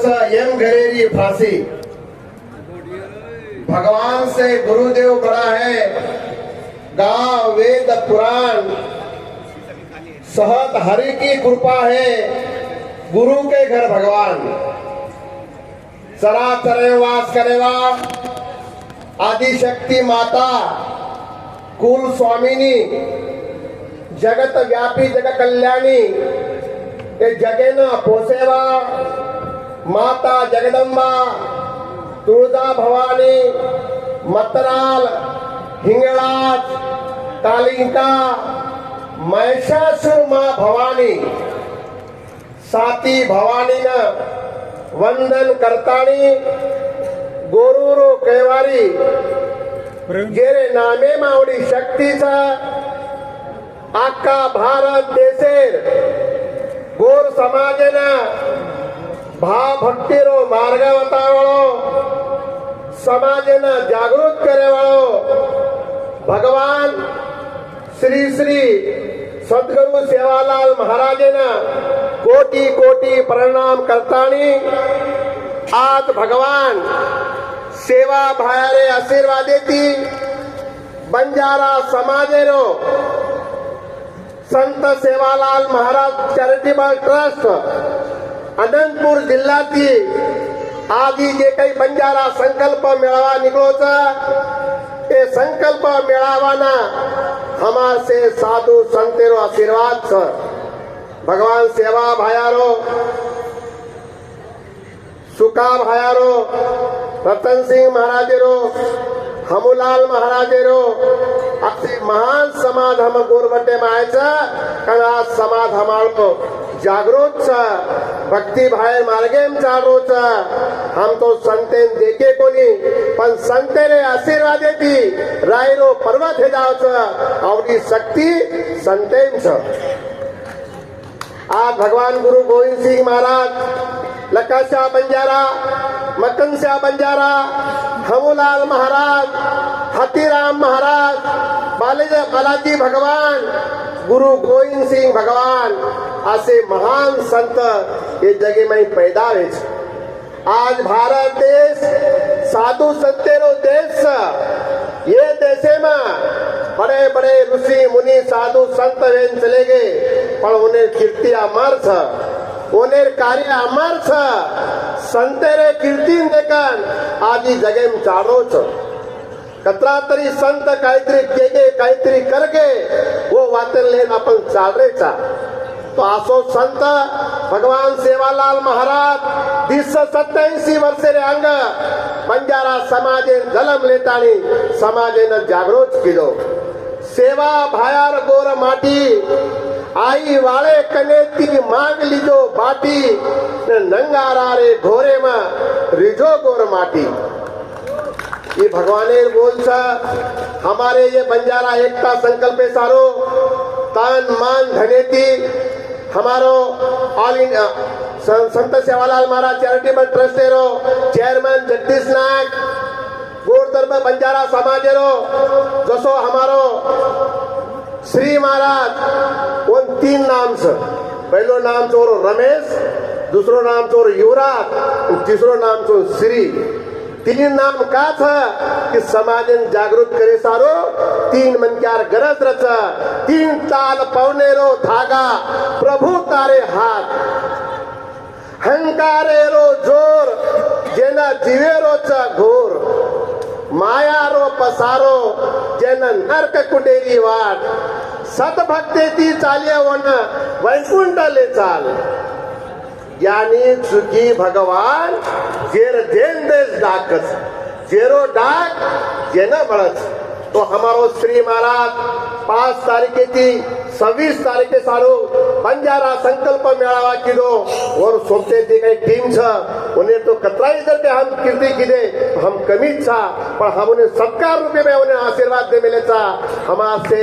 नावाचा यम घरेरी फांसी। भगवान से गुरुदेव बड़ा है, गाँव वेद पुराण, सहत हरि की कृपा है, गुरु के घर भगवान। चराचर वास करेवा आदिशक्ति माता, कुल स्वामिनी, जगत व्यापी जग कल्याणी, ते जगेन पोसेवा माता जगदंबा, तुळजा भवानी, मतराल, हिंगळाज, कालिंका, महिषासुर माँ भवानी, साती भवानीनं वंदन करतानी गोरुरो कैवारी, जेरे नामे मावडी शक्तीचा आका भारत देशेर गोर समाजेनं भाव भक्तीरो मार्ग वतावळो, समाजेनं जागृत करेवाळो भगवान श्री श्री सद्गुरु सेवालाल महाराजेनं कोटी कोटी प्रणाम करतानी आज भगवान सेवा भायारे आशीर्वाद देती। बंजारा समाजेरो संत सेवालाल महाराज चॅरिटेबल ट्रस्ट अनंतपूर जिल्ह्यातील आधी जे काही बंजारा संकल्प मेळावा निघलोचा, ते संकल्प मेळावाना हमार से साधु संतेरो आशीर्वाद छ। भगवान सेवा भायारो, सुका भायारो, रतन सिंह महाराजेरो, हमूलाल महाराजेरो, असे महान समाज हम गोरबटे मायचा, कारण आज समाज हमारो जागृत छ, भक्ती भाई मार्गे चालू छ। हम तो संतेन देखे कोणी, पण संतेने आशीर्वाद देती रायरो पर्वत हे जाव छ, आवडी शक्ती संतेन छ। आज भगवान गुरु गोविंद सिंह महाराज, लकाशा बंजारा, मकनशा बंजारा, हमूलाल महाराज, हाथीराम महाराज, बालाजी भगवान, गुरु गोविंद सिंह भगवान असे महान संत ये जगे में पैदा हुए। आज भारत देश साधु संतेरो देश, ये देशे में बड़े बड़े ऋषि मुनि साधु संत वेन चले गए, पर उन्हें कीर्ति अमर छ, उन्हें कार्य अमर छ। संतेरे कीर्ती देखन आदि जगे में चालो छ। कतरा तरी संत काहीतरी केगे काहीतरी करगे वो वाचन लेन आपण चाल रे चा। तो आसो संत भगवान सेवालाल महाराज 287 वर्षे रे अंग बंजारा समाजे जन्म लेतानी समाजेनं जागृत केलो। सेवा भायार गोर माटी, आई वाळे कनेती मांग लीजो बाटी, नंगारा रे घोरे में रिजो गोर माटी। ये भगवाने बोल सा, हमारे ये बंजारा एकता संकल्पे सारो तान मान धनेती हमारो ऑल इंडिया संत सेवालाल महाराज चैरिटेबल ट्रस्टेरो चेयरमैन जगदीश नायक, गोरधर्म बंजारा समाजेरो जसो हमारो श्री महाराज, उन 3 नाम से पहलो नाम चोरो रमेश, दूसरो नाम चोरो युवराज, तीसरो नाम चोरो श्री। 3 नाम का था कि समाजन जागृत करे सारो 3 मनक्यार गरज रच, 3 ताल पौनेरो धागा प्रभु तारे हाथ, हंकारेरो जोर जेना जीवेरो च घोर, मायारो पसारो जेना नरक कुटेरी वाट, सतभक्तेती चालिया वन वैकुंठले चाल। यानी चुकी भगवान जेर जेन देश डाकस, जेरो डाक जेना बळच। तो हमारो श्री महाराज 5 तारीखे थी 26 तारीखे सारो बंजारा संकल्प मेळावा किलो और सोपते थी काही टीम छ, उन्हें तो कतराई इधर हम कीर्ति किदे हम कमी था, पर हम उन्हें सत्कार रूपे में उन्हें आशीर्वाद दे मिले था। हमारे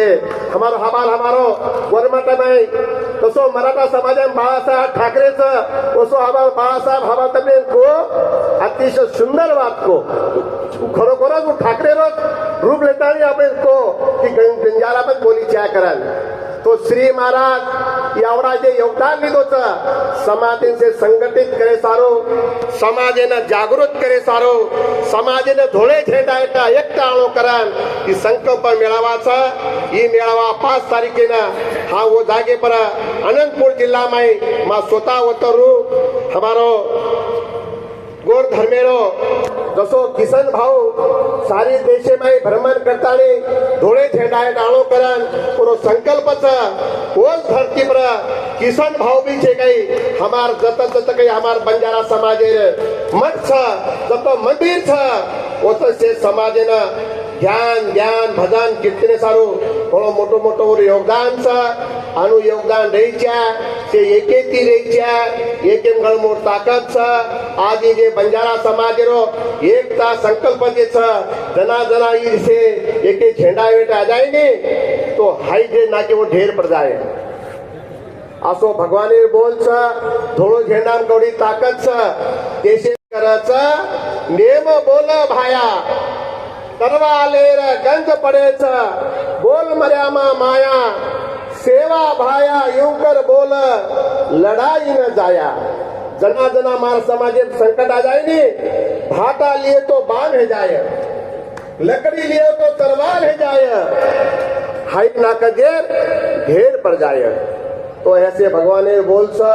हमारो हमाल हमारो वर्मट में तसो मराठा समाज में बाळासाहेब ठाकरेचं तसो हमार बाळासाहेब हवा तब्बे को अतिशय सुंदर बात को खरोखरच ठाकरे रूप लेता आपण को की गंजारा पण बोली च्या कराल। तो श्री महाराज एवढा जे योगदान લીધો છે સમાજને સંગઠિત કરે સારો સમાજને જાગૃત કરે સારો સમાજને ધોળે ઝેંડા એકતાળો કરાન ಈ ಸಂಕಲ್ಪ મેળાવા છે ಈ મેળાવા 5 તારીખેના હા वो जागे पर अनंतपुर जिल्ला में मां स्वतः उतरू हमारो गोर धर्मेरो जसो किसन भाऊ सारी देशे में भ्रमण करतानी धोळे झेंडा डाळो करन पुरो संकल्प छ ओस धरती पर किसन भाऊ भी छे कई हमार जत कई हमार बंजारा समाजे मठ छ जत मंदिर छ ओत से समाजेना ध्यान ध्यान भजन कीर्तने सारू थोड़ो मोटो मोटो योगदान छ आनु योगदान रही छा से एकेती रही छा एकेम गळमोट ताकत छ आज जे बंजारा समाजेरो एकता संकल्प जे छ जना जना ई से एके झेंडा वेट आ जाए ने तो हाई जे नाके वो ढेर पड़ जाए असो भगवाने बोल छ थोड़ो झेंडा कवडी ताकत छ देशे करच नेम बोल भाया तरवालेर गंज पडेच बोल मर्यामा माया सेवा भाया यूकर बोल लड़ाई न जाया जना जना मार समाजे संकट आ जाए नी भाटा लिए तो बाण है जाए लकड़ी लिए तो तलवार है जाए हाई ना कजेर ढेर पड़ जाए तो ऐसे भगवान ने बोल सा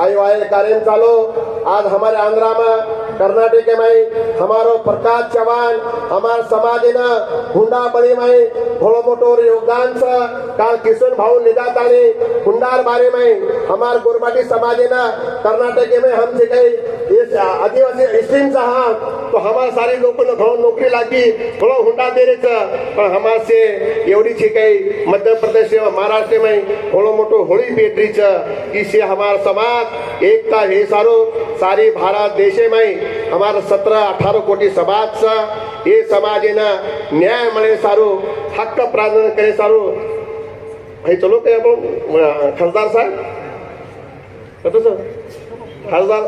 आयो आए कार्यक्रम चालो आज हमारे आंध्रा में कर्नाटक में हमारो प्रकाश चौहान हमार समाज न हुंडा बड़ी में थोड़ो मोटो योगदान छ काल किशन भाऊ निदाताने हुंडार बारे में हमार गोरबाटी समाज न कर्नाटक में हम से गए इस आदिवासी स्ट्रीम हाँ तो हमारे सारे लोगों ने थोड़ा नौकरी लागी थोड़ा हुंडा दे रहे थे पर हमारे से एवढी छे कई मध्य प्रदेश महाराष्ट्र में थोड़ो मोटो होली बेटरी छ इससे हमारा समाज एकता हे सारो सारी भारत देशे में हमारा 17-18 कोटी समाज छ ये समाजे ना न्याय मळे सारो हक्क प्रार्थना करे सारो भाई चलो ते आपण खासदार साहेब कतो सर खासदार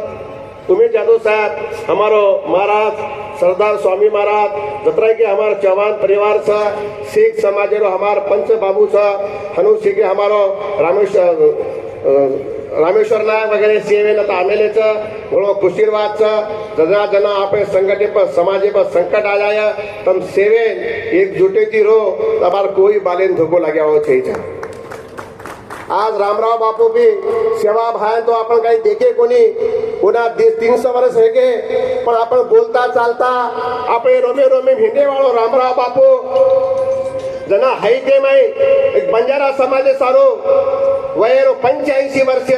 तुम्हें जादव साहब हमारो महाराज सरदार स्वामी महाराज जतरा के हमारा चौहान परिवार छ सिख समाज रो हमार पंच बाबू छ हनु सिख हमारो रामेश्वर नायक वगैरे सेवे न आमेले छ घणो खुशीरवाद छ जना जना आपे संगठन पर समाजे पर संकट आ जाए तम सेवे एकजुटे थी रो तबार कोई बालेन धोको लाग्या हो छे आज रामराव बापू भी सेवा भान तो आपण काही देखे कोणी पुन्हा 300 वर्ष है गे पण आपण बोलता चालता आपे रोमे रोमे भिंडे वाळो रामराव बापू जना हाई ते में एक बंजारा समाज सारो वयरो 85 वर्ष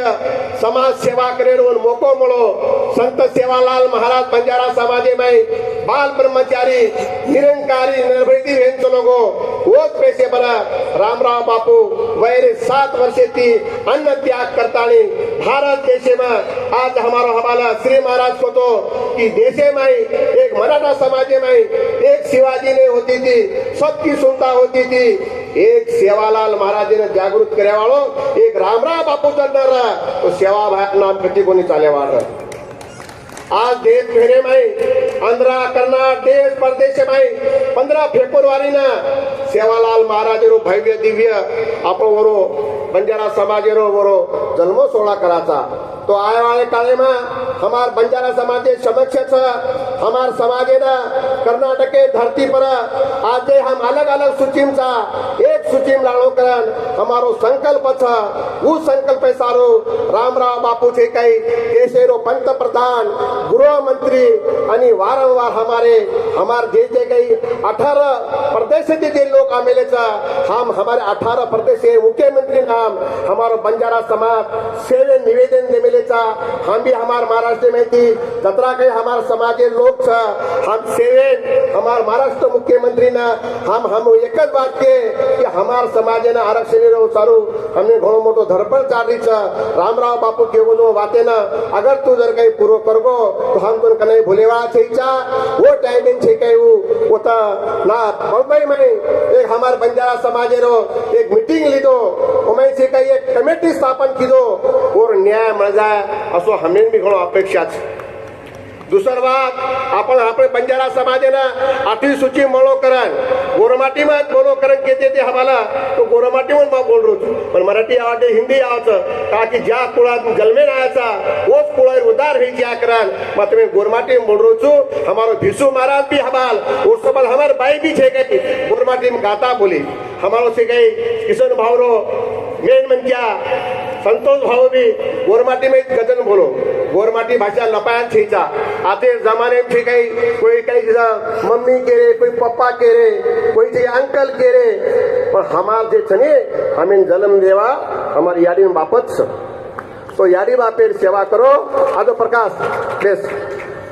समाज सेवा करेरो मोको मळो संत सेवालाल महाराज बंजारा समाजे में बाल ब्रह्मचारी निरंकारी निर्भयती वेन चलोगो वो पैसे बरा रामराव बापू वयरे 7 वर्षे थी अन्न त्याग करतानी भारत देशे में आज हमारा हवाला श्री महाराज को तो कि देशे में एक मराठा समाजे में एक शिवाजी ने होती थी सबकी सुनता होती थी एक सेवालाल महाराज ने जागृत करे वालो एक रामराव बापू चलणार तो सेवा भाई नाम कटी कोणी चालेवार आज देश भेरे में आंध्रा कर्नाटक देश परदेश में 15 फेब्रुवारी ना सेवालाल महाराज रो भव्य दिव्य आपण वरो बंजारा समाज रो वरो जन्म सोहळा कराचा तो आए वाले काले में हमार बंजारा समाज समक्ष छ हमार समाजे ना कर्नाटक के धरती पर आज हम अलग अलग सूची चा एक सूची लाड़ो करन हमारो संकल्प छ वो संकल्प सारो रामराव बापू छे कई देशेरो पंत प्रधान गृह मंत्री आणि वारंवार हमार देश गई 18 प्रदेश के लोग आमेले छ हम हमारे 18 प्रदेश के मुख्यमंत्री नाम हमारो बंजारा समाज सेवे निवेदन दे मिले चा हम भी हमार महाराष्ट्र में थी जतरा के हमार समाजे लोग छ हम सेवे हमार महाराष्ट्र मुख्यमंत्री ना हम एक बात के कि हमार समाजे ना आरक्षण रो सारू हमने घणो मोटो धरपड़ चाली छ रामराव बापू के वो बाते ना अगर तू जर कहीं पूरो करगो तो हम तो कने भूलेवा छे चा वो टाइमिंग छे कई वो ता ना मुंबई में एक हमार बंजारा समाजे रो एक मीटिंग लीधो ओमे छे कई एक कमेटी स्थापन कीधो और न्याय मिल जाए असो हमें भी घणो अपेक्षा छे दुसर बात आपण આપણે બંજારા સમાજના આઠી સૂચિ મોલોકરણ ગોરમાટીમાં મોલોકરણ કહેते ते हमारा तो गोरमाटीवर मैं बोल रहा हूँ पण मराठी आवडते हिंदी आवडतं ताकि ज्या कुळात जन्मेन आयाचा ओच कुळार उदार होई ज्या करण मैं तुम्हें गोरमाटी में बोल रहा हूँ हमारो भिसु महाराज भी हमाल उस सबल हमार बाई भी छे गई गोरमाटी में गाता बोली हमारो से गई किशन भावरो मेन मन क्या संतोष भाव भी गोरमाटी में गजन बोलो गोरमाटी भाषा लपाया छीचा आते जमाने में ठीक है कोई कहीं मम्मी के रे कोई पप्पा के रे कोई थे अंकल के रे पर हमार जे छने हमें जन्म देवा हमारी यादी में बापत तो यादी बापेर सेवा करो आदो प्रकाश बेस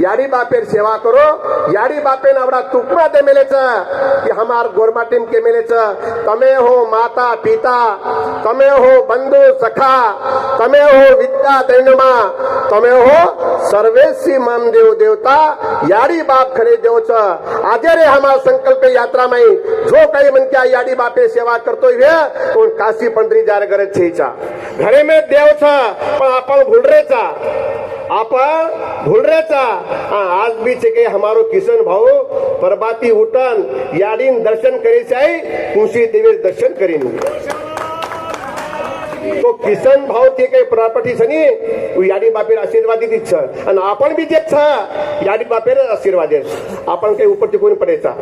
याडी बापेर सेवा करो याडी बापेन आवडा तुकडा दे मेलेच कि हमार गोरमाटीम के मेलेच तमे हो माता पिता तमे हो बंधु सखा तमे हो विद्या दैनमा तमे हो सर्वेसी मान देव देवता याडी बाप खरे देव छ आजे रे हमार संकल्प यात्रा में जो काही मन क्या याडी बापे सेवा करतो है तो काशी पंढरी जार गरज छेचा घरे में देव छ पण आपण भूलरेचा आपण भूलरेचा आज भी छे के हमारो किशन भाऊ परबाती उठन याडीन दर्शन करे चाहे तुलसी देवी दर्शन करीन तो किशन भाऊ ते काही प्रॉपर्टी छनी याडी बापेर आशीर्वाद दीत छ आणि आपण भी देत छ याडी बापेर आशीर्वाद देत आपण काही उपरती कोणी पडेचा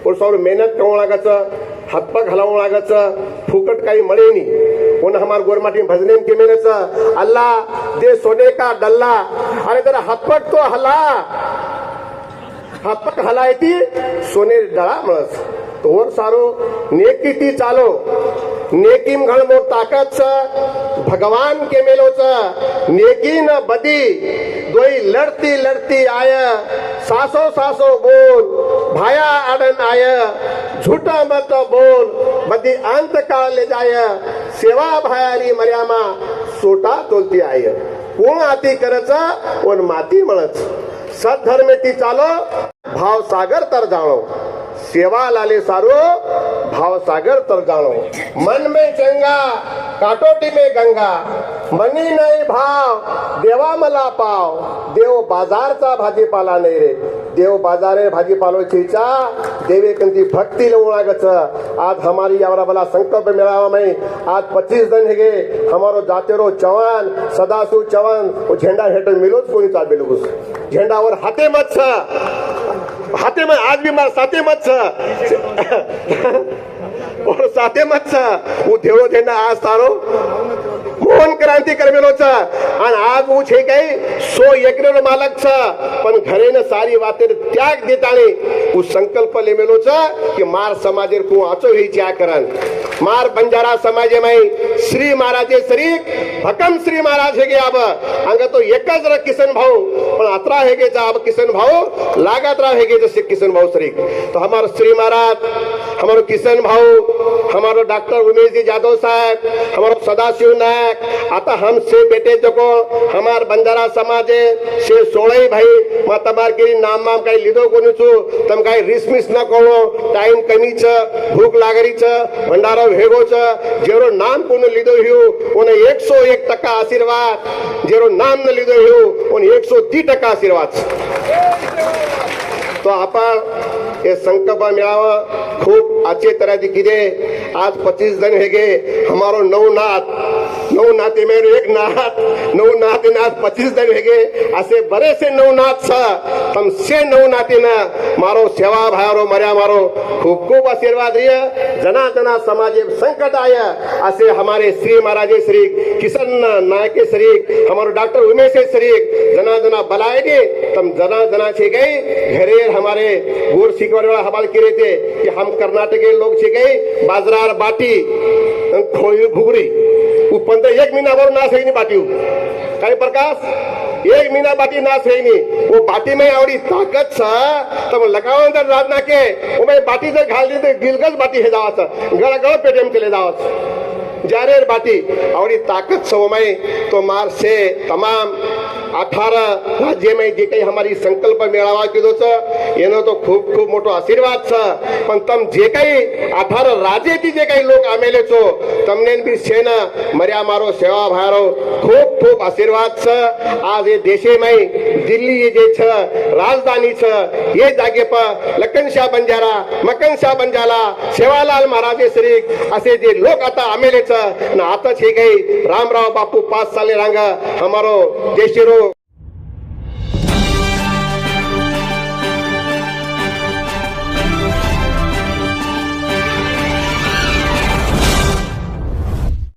और सौर मेहनत करू लागाचं हातपाक घालावं लागाचं फुकट काही मळे नाही कोण हमार गोरमाटी भजने के मेहनत अल्लाह दे सोने का डल्ला अरे जरा हातपाक तो हला हातपाक हलायती सोने डळा मळस तोवर सारो नेकी ती चालो नेकीम घण मोर ताकत भगवान के मेलो नेकी न बदी दोई लड़ती लड़ती आय सासो सासो बोल भाया आडन आय झूठा मत बोल बदी अंत काल ले जाय सेवा भायारी मर्यामा सोटा तोलती आय कोण आती करच और माती मळच सद्धर्मे ती चालो भाव सागर तर जाणो सेवा लाले सारो भाव सागर तर जानो मन में चंगा काटोटी में गंगा मनी नाही भाव देवा मला पाव देव बाजारचा भाजीपाला नाही रे देव बाजारे भाजीपालो छीचा देवे कंती भक्ति लोगच आज हमारी यावरा बला संकल्प मेळावा में आज 25 दिन हेगे हमारो जातेरो चौहान सदाशिव चौहान वो झंडा हेठळ मिलोच कोणी चालबे लोगस झंडावर हाते मत हाथे में आज भी मार साथे मत और साथे मत वो देवो झंडा आज तारो मोहन क्रांती करमेलो छ आणि आज वो छे काही 100 एकरનો मालक छ पण घरेने सारी वातेर त्याग देताने वो संकल्प लेमेलो छ कि मार समाजेर को आचो ही क्या करन मार बंजारा समाजे में श्री महाराजे शरीक भकम श्री महाराज हेगे अब अंग तो एकच र किशन भाऊ पण अत्रा हेगे अब किशन भाऊ लागात्रा हेगे जसे किशन भाऊ शरीक तो हमारा श्री महाराज हमारो किशन भाऊ हमारो डॉक्टर उमेश जी यादव साहब हमारो सदाशिव नायक आता हमसे बेटे जको हमार बंजारा समाजे से 16 भाई मा तमार के नाम माम काही लिदो कोनी छु तम काही रिसमिस न करो टाइम कमी छ भूख लागरी छ भंडारो भेगो छ जेरो नाम कोने लिदो हियो ओने 101% आशीर्वाद जेरो नाम न लिदो हियो ओने 102% आशीर्वाद तो आपण ये संकल्प मेळावा खूप अच्छे तरह दिखिदे आज 25 दिन हेगे हमारो नौ नाते में एक नाथ नौ नाते नाथ 25 दिन हेगे असे बरेसे नौ नाथ छ तम से नौ नाते ना मारो सेवा भारो मर्या मारो खूप खूप आशीर्वाद रिय जना जना समाजे संकट आय असे हमारे श्री महाराजे श्री किशन नायके श्री हमारो डॉक्टर उमेश श्री जना जना बलाएगे तम जना जना छे गई घरे हमारे गोर सिकवर वाला हवाल करे थे कि हम कर्नाटक के लोग छे गए बाजरार बाटी खोई भुगरी वो 1 महीना भर ना सही नहीं बाटी काय प्रकाश 1 महीना बाटी ना सही नहीं वो बाटी में आवड़ी ताकत छ तब लगाओ अंदर रात ना के वो मैं बाटी से घाल दी तो गिलगस बाटी हे जावत गड़ा गड़ा पेटीएम के ले जावत जारेर बाटी आवड़ी ताकत छ वो मैं तो मार से तमाम 18 राज्य में जे काही हमारी संकल्प मेळावा केलो छ एनो तो खूप खूप मोठो आशीर्वाद छ पण तम जे काही 18 राज्याची जे काही लोक आमेले छो तमने भी सेना मर्या मारो सेवा भारो खूप खूब आशीर्वाद छ आज ये देशे में दिल्ली ये जे छ राजधानी छ ये जागे पर लखनशाह बंजारा मकनशाह बंजारा सेवालाल महाराजे श्री असे जे लोक आता आमेले छ न आता छे गई रामराव बापू 5 साले रांगा हमारो देशेरो